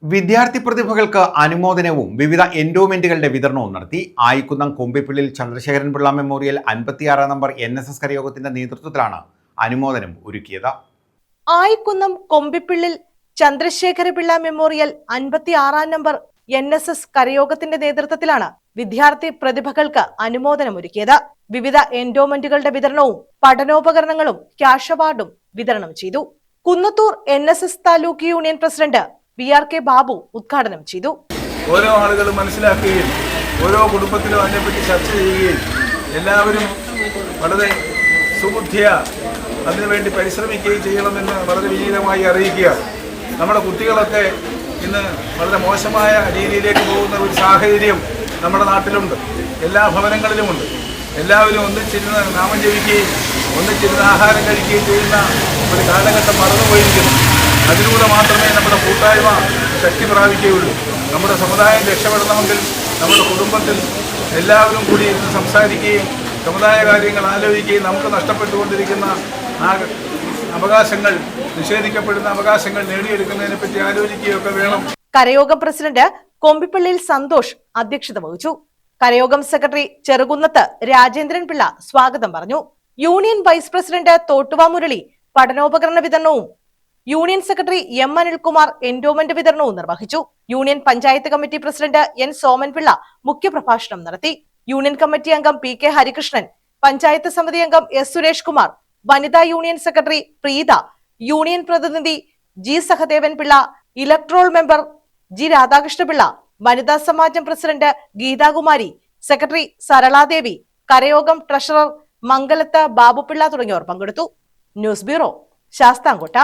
വിദ്യാർത്ഥി പ്രതിഭകൾക്ക് അനുമോദനവും വിവിധ എൻഡോമെന്റുകളുടെ വിതരണവും നടത്തി. Ayikkunnam Kombippillil Chandrasekharanpillai memorial 56 number NSS കരയോഗത്തിന്റെ നേതൃത്വത്തിലാണ് അനുമോദനം ഒരുക്കിയത്. Ayikkunnam Kombippillil Chandrasekharapillai memorial 56 number NSS കരയോഗത്തിന്റെ നേതൃത്വത്തിലാണ് വിദ്യാർത്ഥി പ്രതിഭകൾക്ക് അനുമോദനം ഒരുക്കിയത്. വിവിധ എൻഡോമെന്റുകളുടെ വിതരണവും പഠനോപകരണങ്ങളും ക്യാഷ് അവാർഡും വിതരണം ചെയ്തു. Kunnathur NSS taluk union president PRK Babu ഉദ്ഘാടനം ചെയ്തു. ഓരോ ആളുകളും മനസ്സിലാക്കുകയും ഓരോ കുടുംബത്തിലും അതിനെപ്പറ്റി ചർച്ച ചെയ്യുകയും എല്ലാവരും വളരെ സുബുദ്ധിയ അതിനുവേണ്ടി പരിശ്രമിക്കുകയും ചെയ്യണമെന്ന് വളരെ വിനീതമായി അറിയിക്കുക. നമ്മുടെ കുട്ടികളൊക്കെ ഇന്ന് വളരെ മോശമായ രീതിയിലേക്ക് പോകുന്ന ഒരു സാഹചര്യം നമ്മുടെ നാട്ടിലുണ്ട്, എല്ലാ ഭവനങ്ങളിലുമുണ്ട്. എല്ലാവരും ഒന്നിച്ചിരുന്ന് നാമം ജപിക്കുകയും ഒന്നിച്ചിരുന്ന് ആഹാരം കഴിക്കുകയും ചെയ്യുന്ന ഒരു കാലഘട്ടം മറന്നുപോയിരിക്കുന്നു. അതിലൂടെ മാത്രമേ നമ്മുടെ കൂട്ടായ്മ ശക്തി പ്രാപിക്കുകയുള്ളൂ. നമ്മുടെ സമുദായം രക്ഷപ്പെടണമെങ്കിൽ നമ്മുടെ കുടുംബത്തിൽ എല്ലാവരും കൂടി ഇരുന്ന് സംസാരിക്കുകയും സമുദായ കാര്യങ്ങൾ ആലോചിക്കുകയും നമുക്ക് നഷ്ടപ്പെട്ടുകൊണ്ടിരിക്കുന്ന ആ അവകാശങ്ങൾ, നിഷേധിക്കപ്പെടുന്ന അവകാശങ്ങൾ നേടിയെടുക്കുന്നതിനെ പറ്റി ആലോചിക്കുകയൊക്കെ വേണം. കരയോഗം പ്രസിഡന്റ് കൊമ്പിപ്പള്ളിയിൽ സന്തോഷ് അധ്യക്ഷത വഹിച്ചു. കരയോഗം സെക്രട്ടറി ചെറുകുന്നത്ത് രാജേന്ദ്രൻ പിള്ള സ്വാഗതം പറഞ്ഞു. Union vice president Thottuva Murali പഠനോപകരണ വിതരണവും union secretary M Anilkumar endowment വിതരണവും നിർവഹിച്ചു. Union panchayat committee president N Somanpillai മുഖ്യപ്രഭാഷണം നടത്തി. യൂണിയൻ കമ്മിറ്റി അംഗം PK ഹരികൃഷ്ണൻ, പഞ്ചായത്ത് സമിതി അംഗം S സുരേഷ് കുമാർ, വനിതാ യൂണിയൻ സെക്രട്ടറി പ്രീത, യൂണിയൻ പ്രതിനിധി G Sahadevan Pillai, electoral member G Radhakrishnapillai, വനിതാ സമാജം പ്രസിഡന്റ് ഗീതാകുമാരി, സെക്രട്ടറി സരളാദേവി, കരയോഗം ട്രഷറർ മംഗലത്ത് ബാബുപിള്ള തുടങ്ങിയവർ പങ്കെടുത്തു. News bureau, Sasthamkotta.